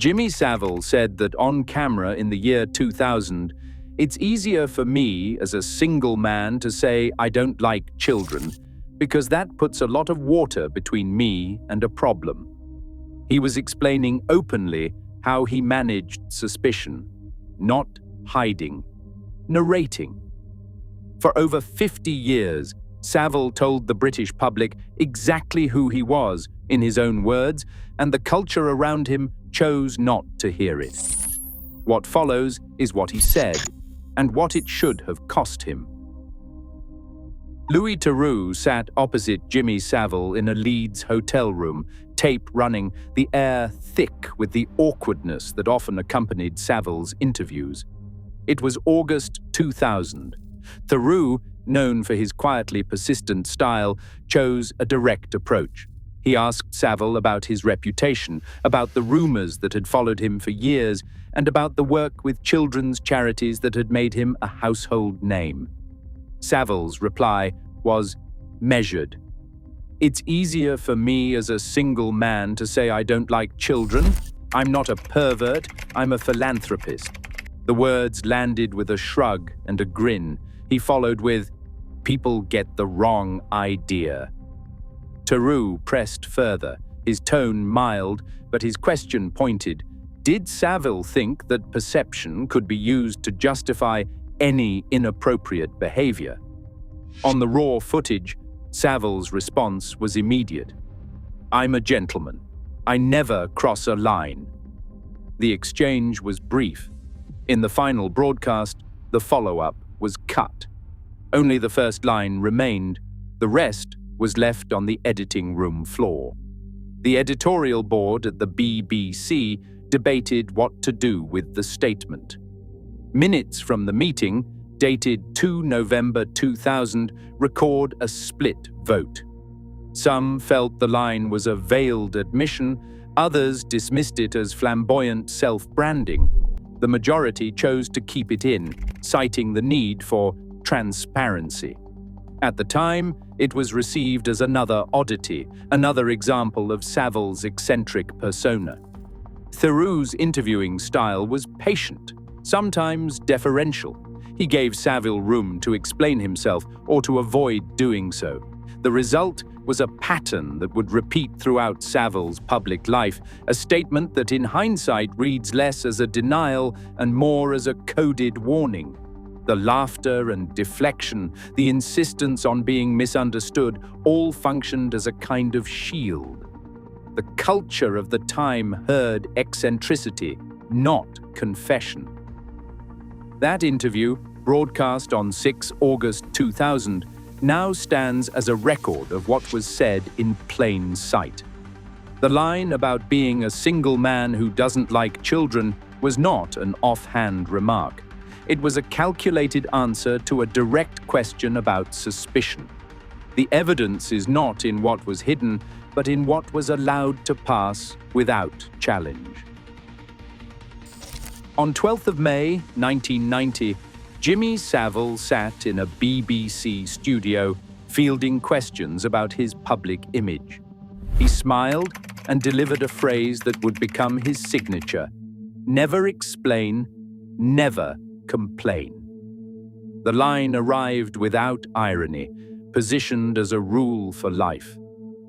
Jimmy Savile said that on camera in the year 2000, "It's easier for me as a single man to say I don't like children because that puts a lot of water between me and a problem." He was explaining openly how he managed suspicion, not hiding, narrating. For over 50 years, Savile told the British public exactly who he was, in his own words, and the culture around him chose not to hear it. What follows is what he said, and what it should have cost him. Louis Theroux sat opposite Jimmy Savile in a Leeds hotel room, tape running, the air thick with the awkwardness that often accompanied Savile's interviews. It was August 2000. Theroux, known for his quietly persistent style, chose a direct approach. He asked Savile about his reputation, about the rumors that had followed him for years, and about the work with children's charities that had made him a household name. Savile's reply was measured. "It's easier for me as a single man to say I don't like children. I'm not a pervert, I'm a philanthropist." The words landed with a shrug and a grin. He followed with, "People get the wrong idea." Theroux pressed further, his tone mild, but his question pointed. Did Savile think that perception could be used to justify any inappropriate behavior? On the raw footage, Savile's response was immediate. "I'm a gentleman. I never cross a line." The exchange was brief. In the final broadcast, the follow-up was cut. Only the first line remained. The rest was left on the editing room floor. The editorial board at the BBC debated what to do with the statement. Minutes from the meeting, dated 2 November 2000, record a split vote. Some felt the line was a veiled admission, others dismissed it as flamboyant self-branding. The majority chose to keep it in, citing the need for transparency. At the time, it was received as another oddity, another example of Savile's eccentric persona. Theroux's interviewing style was patient, sometimes deferential. He gave Savile room to explain himself or to avoid doing so. The result was a pattern that would repeat throughout Savile's public life, a statement that in hindsight reads less as a denial and more as a coded warning. The laughter and deflection, the insistence on being misunderstood, all functioned as a kind of shield. The culture of the time heard eccentricity, not confession. That interview, broadcast on 6 August 2000, now stands as a record of what was said in plain sight. The line about being a single man who doesn't like children was not an offhand remark. It was a calculated answer to a direct question about suspicion. The evidence is not in what was hidden, but in what was allowed to pass without challenge. On 12th of May, 1990, Jimmy Savile sat in a BBC studio, fielding questions about his public image. He smiled and delivered a phrase that would become his signature: "Never explain, never complain." The line arrived without irony, positioned as a rule for life.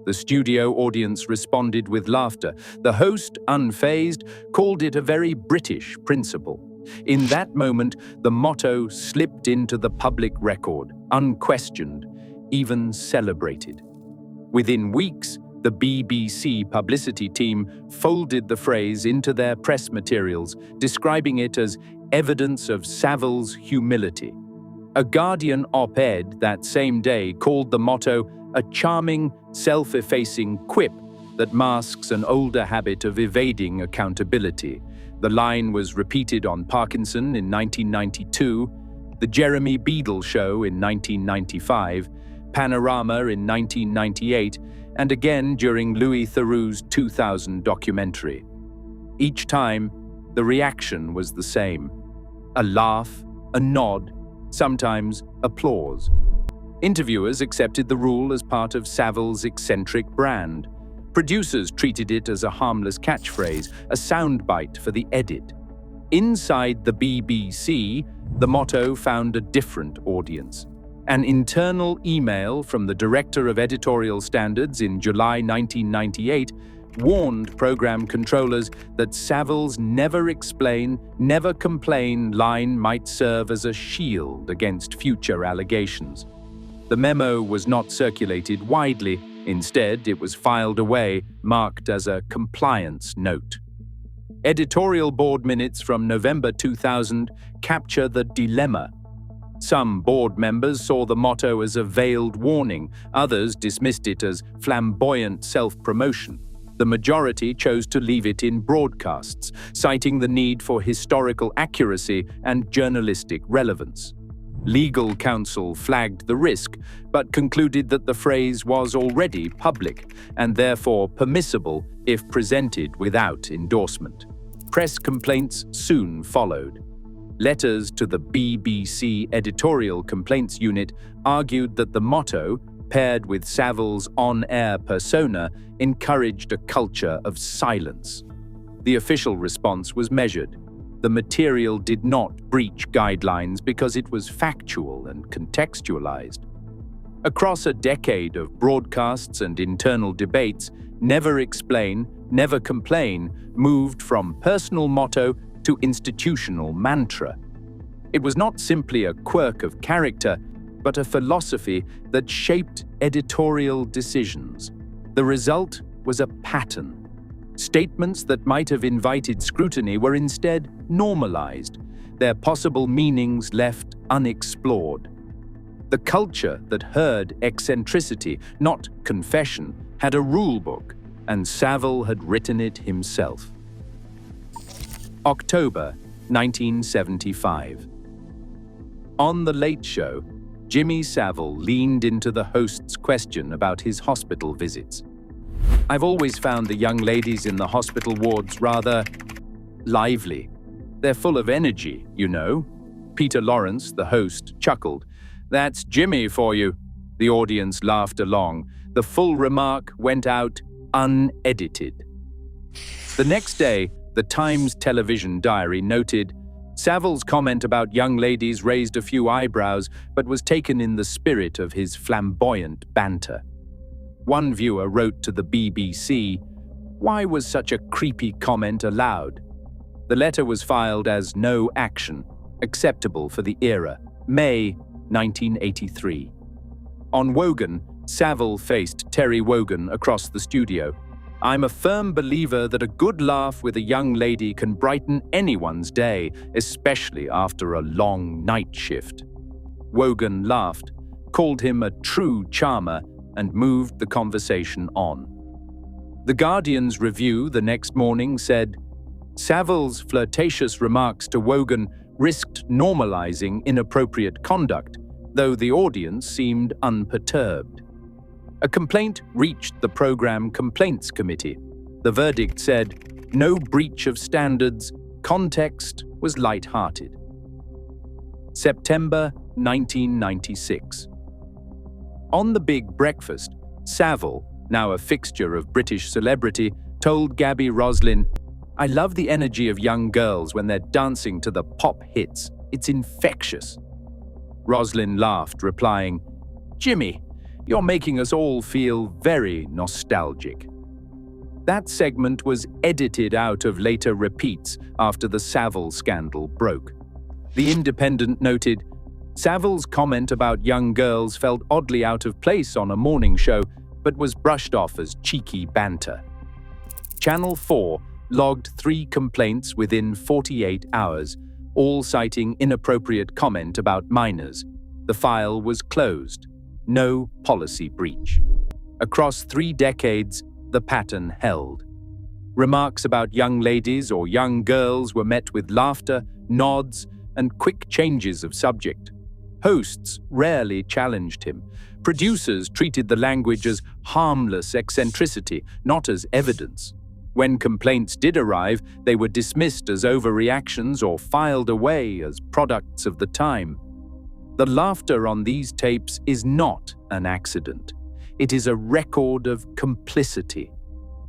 The studio audience responded with laughter. The host, unfazed, called it a very British principle. In that moment, the motto slipped into the public record, unquestioned, even celebrated. Within weeks, the BBC publicity team folded the phrase into their press materials, describing it as evidence of Savile's humility. A Guardian op-ed that same day called the motto a charming, self-effacing quip that masks an older habit of evading accountability. The line was repeated on Parkinson in 1992, The Jeremy Beadle Show in 1995, Panorama in 1998, and again during Louis Theroux's 2000 documentary. Each time, the reaction was the same: a laugh, a nod, sometimes applause. Interviewers accepted the rule as part of Savile's eccentric brand. Producers treated it as a harmless catchphrase, a soundbite for the edit. Inside the BBC, the motto found a different audience. An internal email from the Director of Editorial Standards in July 1998 warned program controllers that Savile's "never explain, never complain" line might serve as a shield against future allegations. The memo was not circulated widely. Instead, it was filed away, marked as a compliance note. Editorial board minutes from November 2000 capture the dilemma. Some board members saw the motto as a veiled warning, others dismissed it as flamboyant self-promotion. The majority chose to leave it in broadcasts, citing the need for historical accuracy and journalistic relevance. Legal counsel flagged the risk, but concluded that the phrase was already public and therefore permissible if presented without endorsement. Press complaints soon followed. Letters to the BBC Editorial Complaints Unit argued that the motto, paired with Savile's on-air persona, encouraged a culture of silence. The official response was measured. The material did not breach guidelines because it was factual and contextualized. Across a decade of broadcasts and internal debates, "Never explain, never complain" moved from personal motto to institutional mantra. It was not simply a quirk of character, but a philosophy that shaped editorial decisions. The result was a pattern. Statements that might have invited scrutiny were instead normalized, their possible meanings left unexplored. The culture that heard eccentricity, not confession, had a rulebook, and Savile had written it himself. October 1975. On The Late Show, Jimmy Savile leaned into the host's question about his hospital visits. "I've always found the young ladies in the hospital wards rather lively. They're full of energy, you know." Peter Lawrence, the host, chuckled. "That's Jimmy for you." The audience laughed along. The full remark went out unedited. The next day, the Times television diary noted, "Savile's comment about young ladies raised a few eyebrows, but was taken in the spirit of his flamboyant banter." One viewer wrote to the BBC, "Why was such a creepy comment allowed?" The letter was filed as no action, acceptable for the era, May 1983. On Wogan, Savile faced Terry Wogan across the studio. "I'm a firm believer that a good laugh with a young lady can brighten anyone's day, especially after a long night shift." Wogan laughed, called him a true charmer, and moved the conversation on. The Guardian's review the next morning said, "Savile's flirtatious remarks to Wogan risked normalizing inappropriate conduct, though the audience seemed unperturbed." A complaint reached the program Complaints Committee. The verdict said, "No breach of standards, context was light-hearted." September 1996. On The Big Breakfast, Savile, now a fixture of British celebrity, told Gabby Roslin, "I love the energy of young girls when they're dancing to the pop hits. It's infectious." Roslin laughed, replying, "Jimmy, you're making us all feel very nostalgic." That segment was edited out of later repeats after the Savile scandal broke. The Independent noted, "Savile's comment about young girls felt oddly out of place on a morning show, but was brushed off as cheeky banter." Channel 4 logged 3 complaints within 48 hours, all citing inappropriate comment about minors. The file was closed. No policy breach. Across 3 decades, the pattern held. Remarks about young ladies or young girls were met with laughter, nods, and quick changes of subject. Hosts rarely challenged him. Producers treated the language as harmless eccentricity, not as evidence. When complaints did arrive, they were dismissed as overreactions or filed away as products of the time. The laughter on these tapes is not an accident. It is a record of complicity.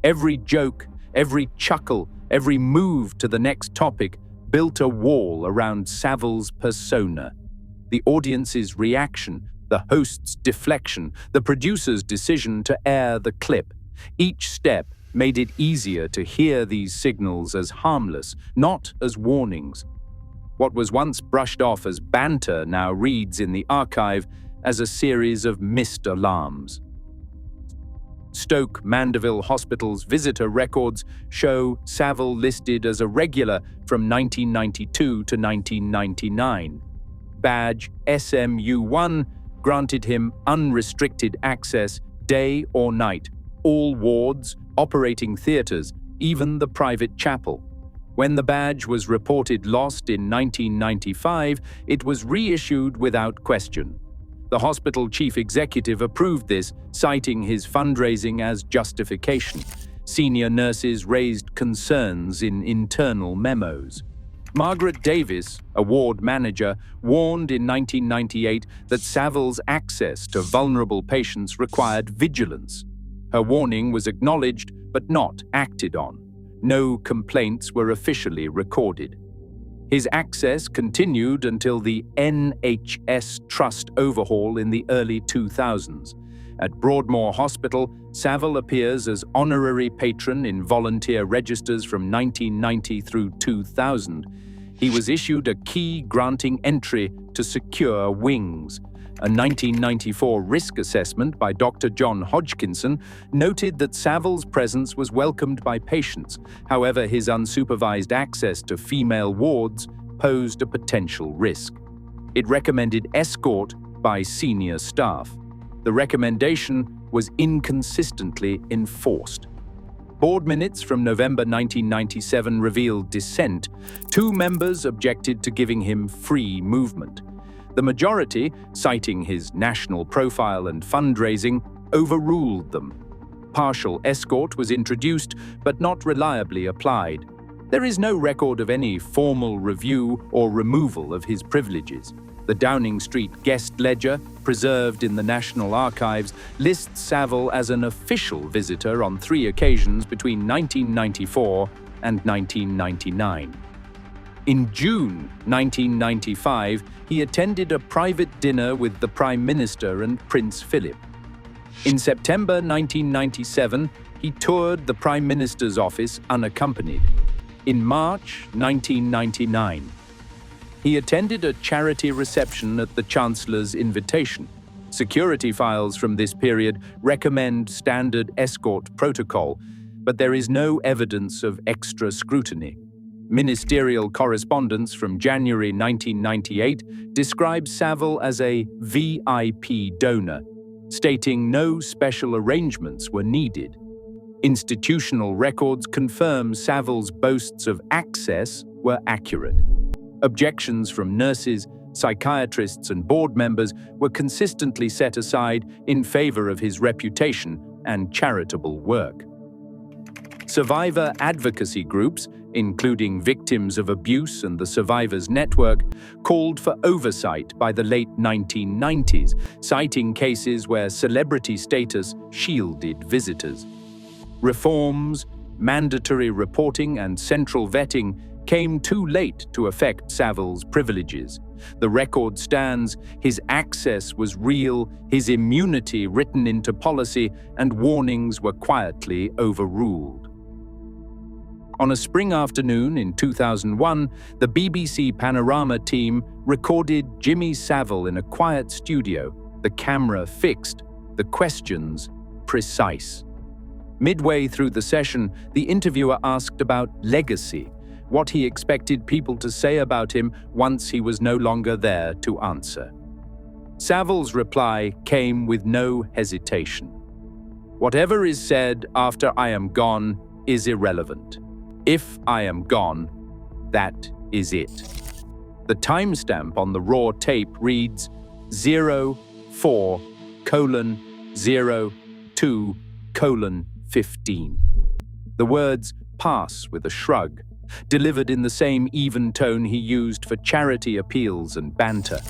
Every joke, every chuckle, every move to the next topic built a wall around Savile's persona. The audience's reaction, the host's deflection, the producer's decision to air the clip. Each step made it easier to hear these signals as harmless, not as warnings. What was once brushed off as banter now reads in the archive as a series of missed alarms. Stoke Mandeville Hospital's visitor records show Savile listed as a regular from 1992 to 1999. Badge SMU1 granted him unrestricted access day or night, all wards, operating theaters, even the private chapel. When the badge was reported lost in 1995, it was reissued without question. The hospital chief executive approved this, citing his fundraising as justification. Senior nurses raised concerns in internal memos. Margaret Davis, a ward manager, warned in 1998 that Savile's access to vulnerable patients required vigilance. Her warning was acknowledged but not acted on. No complaints were officially recorded. His access continued until the NHS Trust overhaul in the early 2000s. At Broadmoor Hospital, Savile appears as honorary patron in volunteer registers from 1990 through 2000. He was issued a key granting entry to secure wings. A 1994 risk assessment by Dr. John Hodgkinson noted that Savile's presence was welcomed by patients. However, his unsupervised access to female wards posed a potential risk. It recommended escort by senior staff. The recommendation was inconsistently enforced. Board minutes from November 1997 revealed dissent. 2 members objected to giving him free movement. The majority, citing his national profile and fundraising, overruled them. Partial escort was introduced, but not reliably applied. There is no record of any formal review or removal of his privileges. The Downing Street guest ledger, preserved in the National Archives, lists Savile as an official visitor on 3 occasions between 1994 and 1999. In June 1995, he attended a private dinner with the Prime Minister and Prince Philip. In September 1997, he toured the Prime Minister's office unaccompanied. In March 1999, he attended a charity reception at the Chancellor's invitation. Security files from this period recommend standard escort protocol, but there is no evidence of extra scrutiny. Ministerial correspondence from January 1998 describes Savile as a VIP donor, stating no special arrangements were needed. Institutional records confirm Savile's boasts of access were accurate. Objections from nurses, psychiatrists, and board members were consistently set aside in favor of his reputation and charitable work. Survivor advocacy groups, including Victims of Abuse and the Survivors Network, called for oversight by the late 1990s, citing cases where celebrity status shielded visitors. Reforms, mandatory reporting, and central vetting came too late to affect Savile's privileges. The record stands, his access was real, his immunity written into policy, and warnings were quietly overruled. On a spring afternoon in 2001, the BBC Panorama team recorded Jimmy Savile in a quiet studio, the camera fixed, the questions precise. Midway through the session, the interviewer asked about legacy, what he expected people to say about him once he was no longer there to answer. Savile's reply came with no hesitation. Whatever is said after I am gone is irrelevant. If I am gone, that is it. The timestamp on the raw tape reads 04:02:15. The words pass with a shrug, delivered in the same even tone he used for charity appeals and banter.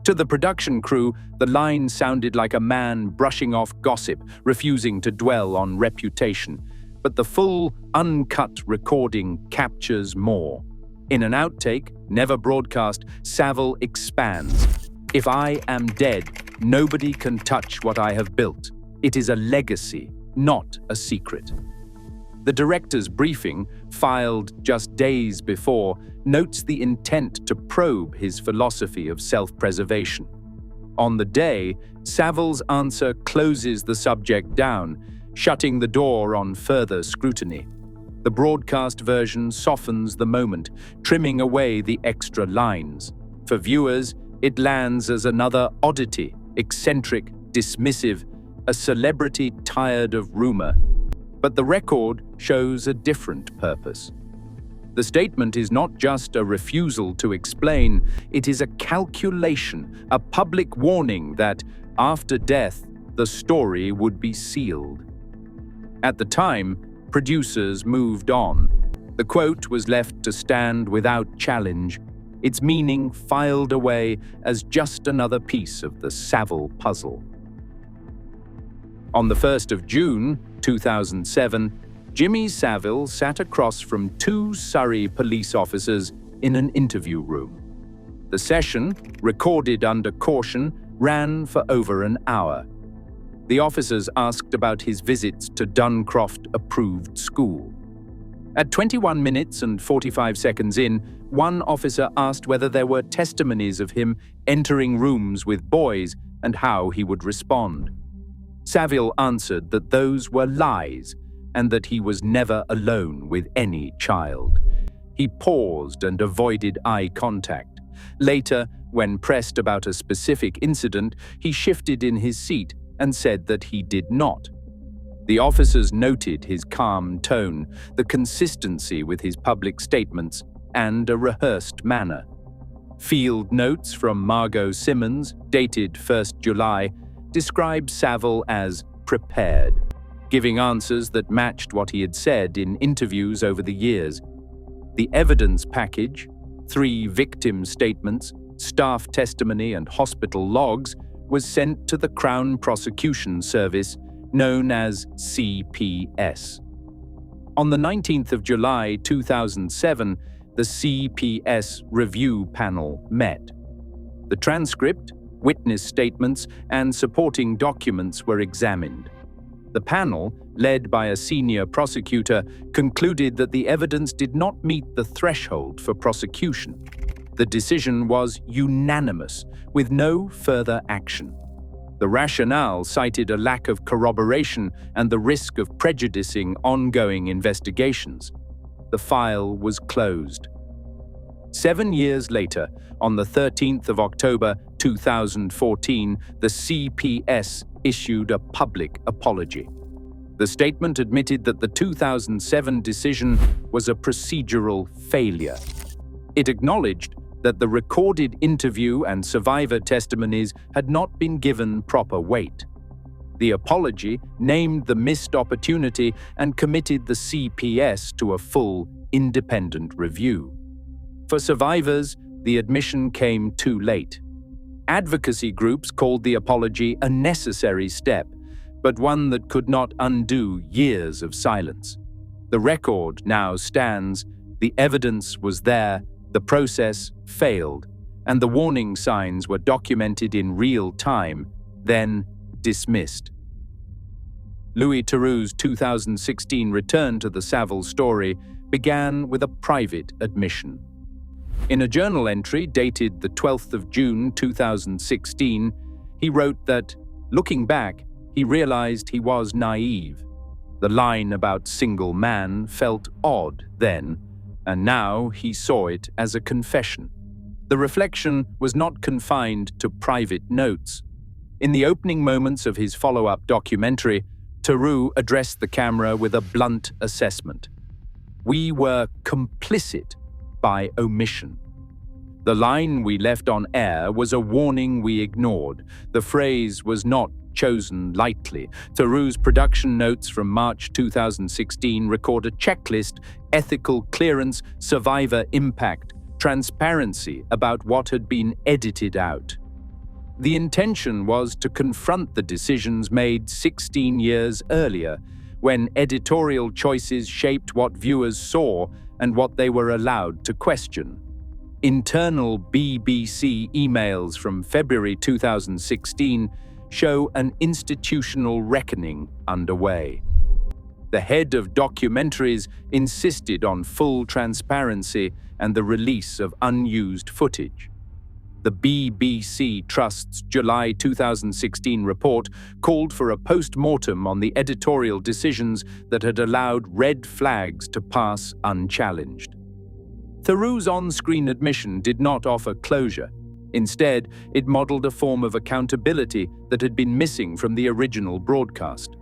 To the production crew, the line sounded like a man brushing off gossip, refusing to dwell on reputation. But the full, uncut recording captures more. In an outtake, never broadcast, Savile expands. "If I am dead, nobody can touch what I have built. It is a legacy, not a secret." The director's briefing, filed just days before, notes the intent to probe his philosophy of self-preservation. On the day, Savile's answer closes the subject down, shutting the door on further scrutiny. The broadcast version softens the moment, trimming away the extra lines. For viewers, it lands as another oddity, eccentric, dismissive, a celebrity tired of rumor. But the record shows a different purpose. The statement is not just a refusal to explain, it is a calculation, a public warning that, after death, the story would be sealed. At the time, producers moved on. The quote was left to stand without challenge, its meaning filed away as just another piece of the Savile puzzle. On the 1st of June, 2007, Jimmy Savile sat across from two Surrey police officers in an interview room. The session, recorded under caution, ran for over an hour. The officers asked about his visits to Duncroft-approved school. At 21 minutes and 45 seconds in, one officer asked whether there were testimonies of him entering rooms with boys and how he would respond. Savile answered that those were lies and that he was never alone with any child. He paused and avoided eye contact. Later, when pressed about a specific incident, he shifted in his seat and said that he did not. The officers noted his calm tone, the consistency with his public statements, and a rehearsed manner. Field notes from Margot Simmons, dated 1st July, describe Savile as prepared, giving answers that matched what he had said in interviews over the years. The evidence package, 3 victim statements, staff testimony and hospital logs, was sent to the Crown Prosecution Service, known as CPS. On the 19th of July 2007, the CPS review panel met. The transcript, witness statements, and supporting documents were examined. The panel, led by a senior prosecutor, concluded that the evidence did not meet the threshold for prosecution. The decision was unanimous, with no further action. The rationale cited a lack of corroboration and the risk of prejudicing ongoing investigations. The file was closed. 7 years later, on the 13th of October 2014, the CPS issued a public apology. The statement admitted that the 2007 decision was a procedural failure. It acknowledged that the recorded interview and survivor testimonies had not been given proper weight. The apology named the missed opportunity and committed the CPS to a full, independent review. For survivors, the admission came too late. Advocacy groups called the apology a necessary step, but one that could not undo years of silence. The record now stands, the evidence was there, the process failed, and the warning signs were documented in real time, then dismissed. Louis Theroux's 2016 return to the Savile story began with a private admission. In a journal entry dated the 12th of June 2016, he wrote that, looking back, he realized he was naive. The line about single man felt odd then, and now he saw it as a confession. The reflection was not confined to private notes. In the opening moments of his follow-up documentary, Theroux addressed the camera with a blunt assessment. "We were complicit by omission. The line we left on air was a warning we ignored. The phrase was not chosen lightly." Theroux's production notes from March 2016 record a checklist: ethical clearance, survivor impact, transparency about what had been edited out. The intention was to confront the decisions made 16 years earlier, when editorial choices shaped what viewers saw and what they were allowed to question. Internal BBC emails from February 2016 show an institutional reckoning underway. The head of documentaries insisted on full transparency and the release of unused footage. The BBC Trust's July 2016 report called for a post-mortem on the editorial decisions that had allowed red flags to pass unchallenged. Theroux's on-screen admission did not offer closure. Instead, it modeled a form of accountability that had been missing from the original broadcast.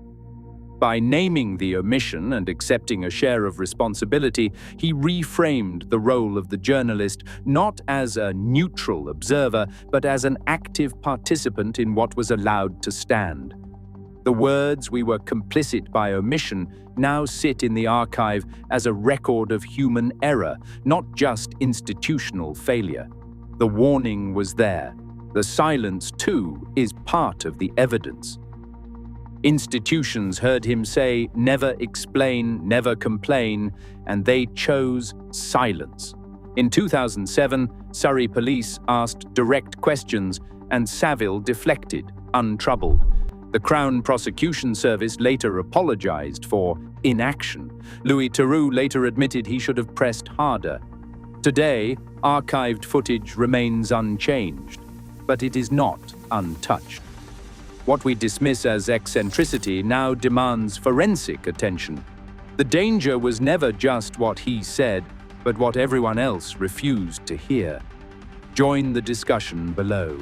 By naming the omission and accepting a share of responsibility, he reframed the role of the journalist not as a neutral observer, but as an active participant in what was allowed to stand. The words "we were complicit by omission" now sit in the archive as a record of human error, not just institutional failure. The warning was there. The silence, too, is part of the evidence. Institutions heard him say, "Never explain, never complain," and they chose silence. In 2007, Surrey police asked direct questions, and Savile deflected, untroubled. The Crown Prosecution Service later apologized for inaction. Louis Theroux later admitted he should have pressed harder. Today, archived footage remains unchanged, but it is not untouched. What we dismiss as eccentricity now demands forensic attention. The danger was never just what he said, but what everyone else refused to hear. Join the discussion below.